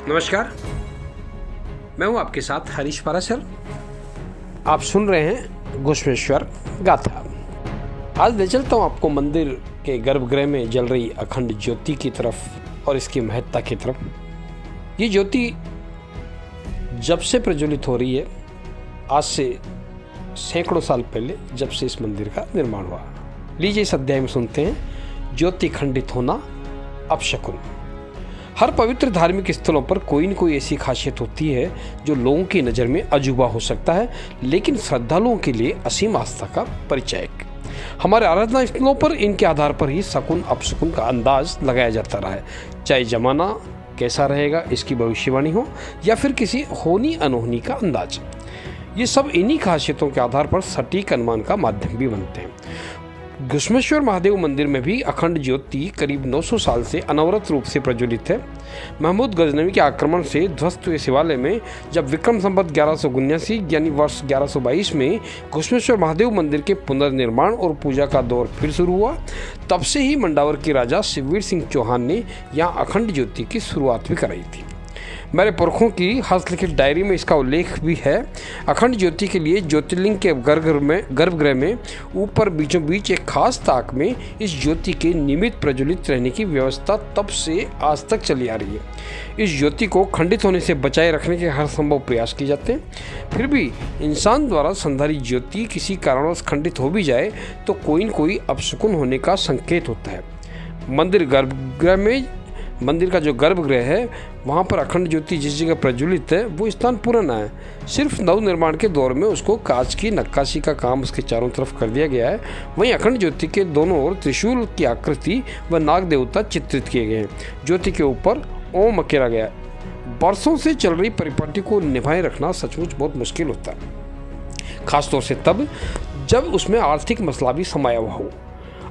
नमस्कार, मैं हूं आपके साथ हरीश पाराशर। आप सुन रहे हैं घुश्मेश्वर गाथा। आज ले चलता हूं आपको मंदिर के गर्भगृह में जल रही अखंड ज्योति की तरफ और इसकी महत्ता की तरफ। ये ज्योति जब से प्रज्वलित हो रही है, आज से सैकड़ों साल पहले, जब से इस मंदिर का निर्माण हुआ। लीजिए इस अध्याय में सुनते हैं ज्योति खंडित होना अपशकुन। हर पवित्र धार्मिक स्थलों पर कोई न कोई ऐसी खासियत होती है जो लोगों की नज़र में अजूबा हो सकता है, लेकिन श्रद्धालुओं के लिए असीम आस्था का परिचायक। हमारे आराधना स्थलों पर इनके आधार पर ही शकुन अपशकुन का अंदाज लगाया जाता रहा है, चाहे जमाना कैसा रहेगा इसकी भविष्यवाणी हो या फिर किसी होनी अनहोनी का अंदाज। ये सब इन्हीं खासियतों के आधार पर सटीक अनुमान का माध्यम भी बनते हैं। घुश्मेश्वर महादेव मंदिर में भी अखंड ज्योति करीब 900 साल से अनवरत रूप से प्रज्वलित है। महमूद गजनवी के आक्रमण से ध्वस्त हुए शिवालय में जब विक्रम संवत 1179 यानी वर्ष 1122 में घुश्मेश्वर महादेव मंदिर के पुनर्निर्माण और पूजा का दौर फिर शुरू हुआ, तब से ही मंडावर के राजा शिववीर सिंह चौहान ने यहाँ अखंड ज्योति की शुरुआत भी कराई थी। मेरे पुरखों की हस्तलिखित डायरी में इसका उल्लेख भी है। अखंड ज्योति के लिए ज्योतिर्लिंग के गर्भगृह में ऊपर बीचों बीच एक खास ताक में इस ज्योति के नियमित प्रज्वलित रहने की व्यवस्था तब से आज तक चली आ रही है। इस ज्योति को खंडित होने से बचाए रखने के हर संभव प्रयास किए जाते हैं। फिर भी इंसान द्वारा संधारित ज्योति किसी कारणवश खंडित हो भी जाए तो कोई न कोई अपशकुन होने का संकेत होता है। मंदिर का जो गर्भगृह है, वहाँ पर अखंड ज्योति जिस जगह प्रज्वलित है वो स्थान पुराना है। सिर्फ नव निर्माण के दौर में उसको कांच की नक्काशी का काम उसके चारों तरफ कर दिया गया है। वहीं अखंड ज्योति के दोनों ओर त्रिशूल की आकृति व नाग देवता चित्रित किए गए हैं। ज्योति के ऊपर ओम अकेरा गया है। वर्षों से चल रही परिपाटी को निभाए रखना सचमुच बहुत मुश्किल होता है, खासतौर से तब जब उसमें आर्थिक मसला भी समाया हुआ हो।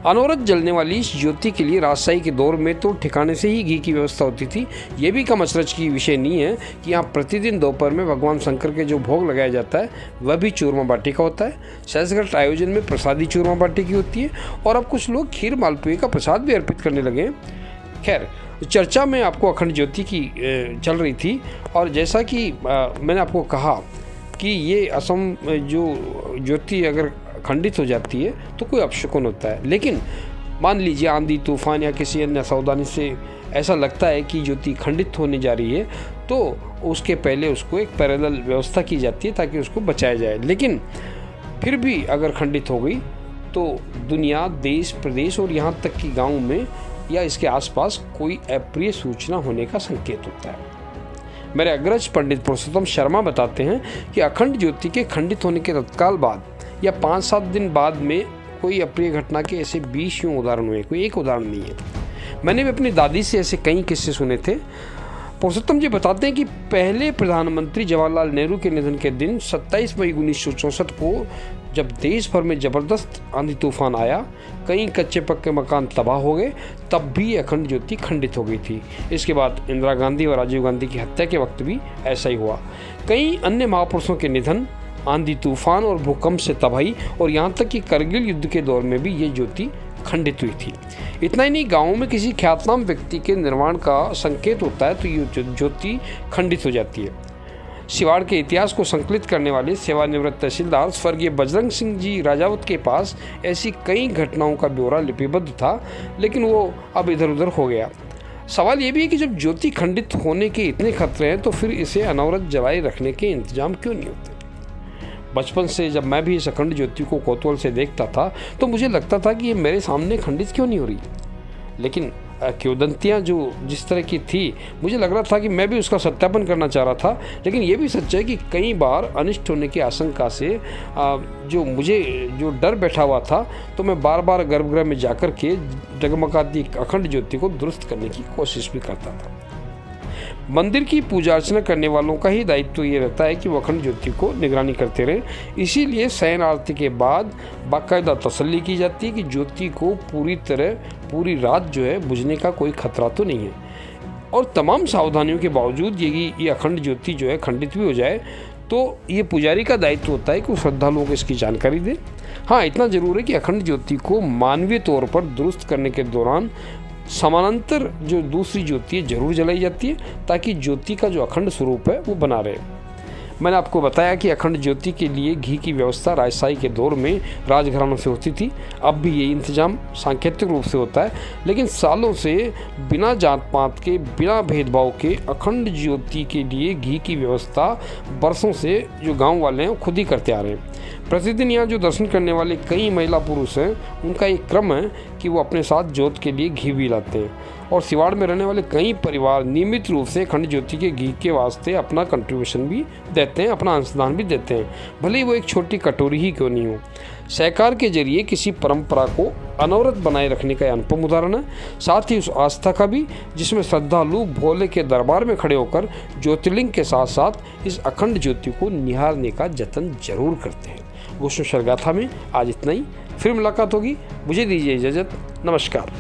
अनवरत जलने वाली इस ज्योति के लिए राजशाही के दौर में तो ठिकाने से ही घी की व्यवस्था होती थी। ये भी कम अचरज की विषय नहीं है कि यहाँ प्रतिदिन दोपहर में भगवान शंकर के जो भोग लगाया जाता है वह भी चूरमा बाटी का होता है। संस्कृत आयोजन में प्रसादी चूरमा बाटी की होती है और अब कुछ लोग खीर मालपुए का प्रसाद भी अर्पित करने लगे हैं। खैर, चर्चा में आपको अखंड ज्योति की चल रही थी और जैसा कि मैंने आपको कहा कि ये असम जो ज्योति अगर खंडित हो जाती है तो कोई अपशकुन होता है। लेकिन मान लीजिए आंधी तूफान या किसी अन्य सावधानी से ऐसा लगता है कि ज्योति खंडित होने जा रही है, तो उसके पहले उसको एक पैरेलल व्यवस्था की जाती है ताकि उसको बचाया जाए। लेकिन फिर भी अगर खंडित हो गई तो दुनिया, देश, प्रदेश और यहाँ तक कि गाँव में या इसके आसपास कोई अप्रिय सूचना होने का संकेत होता है। मेरे अग्रज पंडित पुरुषोत्तम शर्मा बताते हैं कि अखंड ज्योति के खंडित होने के तत्काल बाद या 5-7 दिन बाद में कोई अप्रिय घटना के ऐसे 20 उदाहरण हुए, कोई एक उदाहरण नहीं है। मैंने भी अपनी दादी से ऐसे कई किस्से सुने थे। पुरुषोत्तम जी बताते हैं कि पहले प्रधानमंत्री जवाहरलाल नेहरू के निधन के दिन 27 मई 1964 को जब देश भर में ज़बरदस्त आंधी तूफान आया, कई कच्चे पक्के मकान तबाह हो गए, तब भी अखंड ज्योति खंडित हो गई थी। इसके बाद इंदिरा गांधी और राजीव गांधी की हत्या के वक्त भी ऐसा ही हुआ। कई अन्य महापुरुषों के निधन, आंधी तूफान और भूकंप से तबाही और यहाँ तक कि करगिल युद्ध के दौर में भी ये ज्योति खंडित हुई थी। इतना ही नहीं, गाँव में किसी ख्यातनाम व्यक्ति के निर्माण का संकेत होता है तो ये ज्योति खंडित हो जाती है। सिवाड़ के इतिहास को संकलित करने वाले सेवानिवृत्त तहसीलदार स्वर्गीय बजरंग सिंह जी राजावत के पास ऐसी कई घटनाओं का ब्यौरा लिपिबद्ध था, लेकिन वो अब इधर उधर हो गया। सवाल ये भी है कि जब ज्योति खंडित होने के इतने खतरे हैं तो फिर इसे अनवरत जलाए रखने के इंतजाम क्यों नहीं होते। बचपन से जब मैं भी इस अखंड ज्योति को कौतूहल से देखता था तो मुझे लगता था कि ये मेरे सामने खंडित क्यों नहीं हो रही। लेकिन किंवदंतियाँ जो जिस तरह की थी, मुझे लग रहा था कि मैं भी उसका सत्यापन करना चाह रहा था। लेकिन ये भी सच है कि कई बार अनिष्ट होने की आशंका से जो डर बैठा हुआ था, तो मैं बार बार गर्भगृह में जाकर के डगमगाती अखंड ज्योति को दुरुस्त करने की कोशिश भी करता था। मंदिर की पूजा अर्चना करने वालों का ही दायित्व ये रहता है कि वो अखंड ज्योति को निगरानी करते रहे। इसीलिए शयन आरती के बाद बाकायदा तसल्ली की जाती है कि ज्योति को पूरी रात जो है बुझने का कोई खतरा तो नहीं है। और तमाम सावधानियों के बावजूद ये अखंड ज्योति जो है खंडित भी हो जाए तो ये पुजारी का दायित्व होता है कि वो श्रद्धालुओं को इसकी जानकारी दे। हाँ, इतना जरूर है कि अखंड ज्योति को मानवीय तौर पर दुरुस्त करने के दौरान समानांतर जो दूसरी ज्योति है जरूर जलाई जाती है ताकि ज्योति का जो अखंड स्वरूप है वो बना रहे। मैंने आपको बताया कि अखंड ज्योति के लिए घी की व्यवस्था राजशाही के दौर में राजघरानों से होती थी। अब भी ये इंतजाम सांकेतिक रूप से होता है, लेकिन सालों से बिना जात पात के, बिना भेदभाव के अखंड ज्योति के लिए घी की व्यवस्था बरसों से जो गांव वाले हैं वो खुद ही करते आ रहे हैं। प्रतिदिन यहाँ जो दर्शन करने वाले कई महिला पुरुष हैं, उनका एक क्रम है कि वो अपने साथ ज्योत के लिए घी भी लाते हैं। और सिवाड़ में रहने वाले कई परिवार नियमित रूप से अखंड ज्योति के घी के वास्ते अपना कंट्रीब्यूशन भी देते हैं, अपना अंशदान भी देते हैं, भले ही वो एक छोटी कटोरी ही क्यों नहीं हो। सहकार के जरिए किसी परंपरा को अनवरत बनाए रखने का अनुपम उदाहरण है। साथ ही उस आस्था का भी जिसमें श्रद्धालु भोले के दरबार में खड़े होकर ज्योतिर्लिंग के साथ साथ इस अखंड ज्योति को निहारने का जतन जरूर करते हैं। गुष्णेश्वर गाथा में आज इतना ही, फिर मुलाकात होगी। मुझे दीजिए इजाज़त, नमस्कार।